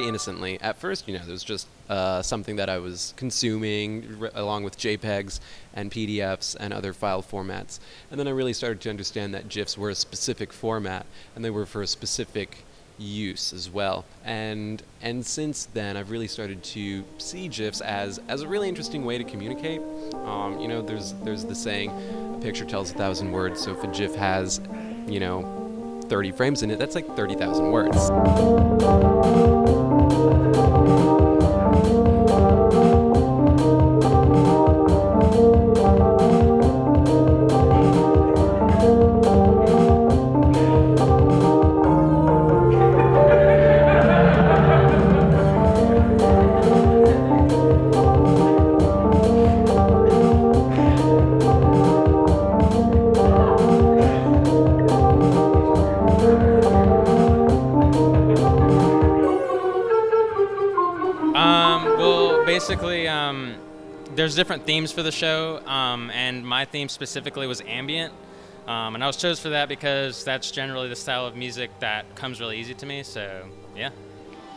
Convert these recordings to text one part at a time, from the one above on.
Innocently. At first, it was just something that I was consuming along with JPEGs and PDFs and other file formats. And then I really started to understand that GIFs were a specific format and they were for a specific use as well. And since then, I've really started to see GIFs as a really interesting way to communicate. There's the saying, a picture tells 1,000 words. So if a GIF has, 30 frames in it, that's like 30,000 words. Basically, there's different themes for the show, and my theme specifically was ambient, and I was chosen for that because that's generally the style of music that comes really easy to me, so yeah.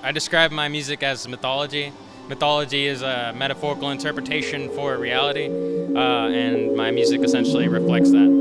I describe my music as mythology. Mythology is a metaphorical interpretation for reality, and my music essentially reflects that.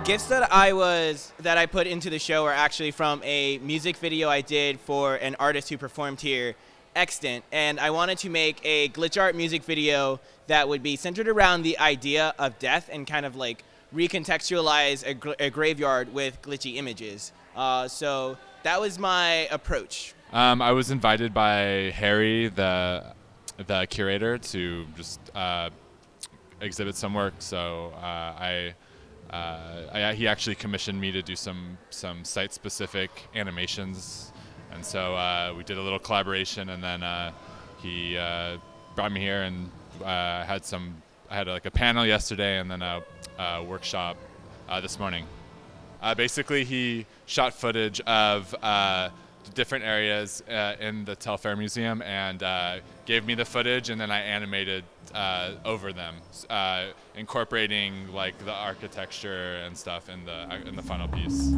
GIFs that I put into the show are actually from a music video I did for an artist who performed here, Extant, and I wanted to make a glitch art music video that would be centered around the idea of death and kind of like recontextualize a graveyard with glitchy images. So that was my approach. I was invited by Harry, the curator, to just exhibit some work. So he actually commissioned me to do some site-specific animations, and so we did a little collaboration. And then he brought me here, and I had like a panel yesterday, and then a workshop this morning. Basically, he shot footage of different areas in the Telfair Museum and gave me the footage, and then I animated over them, incorporating like the architecture and stuff in the final piece.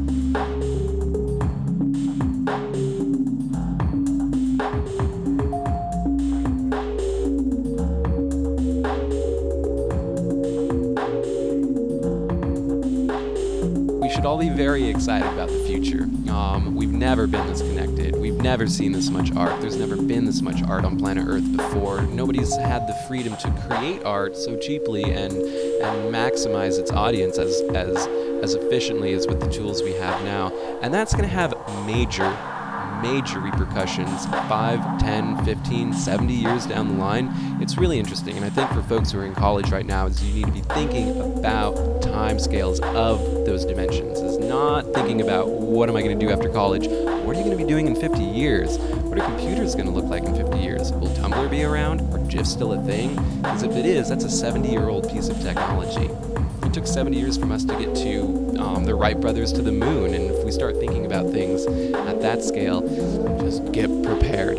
We should all be very excited about the future. We've never been this connected. We've never seen this much art. There's never been this much art on planet Earth before. Nobody's had the freedom to create art so cheaply and maximize its audience as efficiently as with the tools we have now. And that's going to have major repercussions 5, 10, 15, 70 years down the line. It's really interesting, and I think for folks who are in college right now, is you need to be thinking about timescales of those dimensions. Is not thinking about what am I going to do after college, what are you going to be doing in 50 years? What are computers going to look like in 50 years? Will Tumblr be around? Are GIFs still a thing? Because if it is, that's a 70-year-old piece of technology. In took 70 years from us to get to the Wright brothers to the moon, and if we start thinking about things at that scale, just get prepared.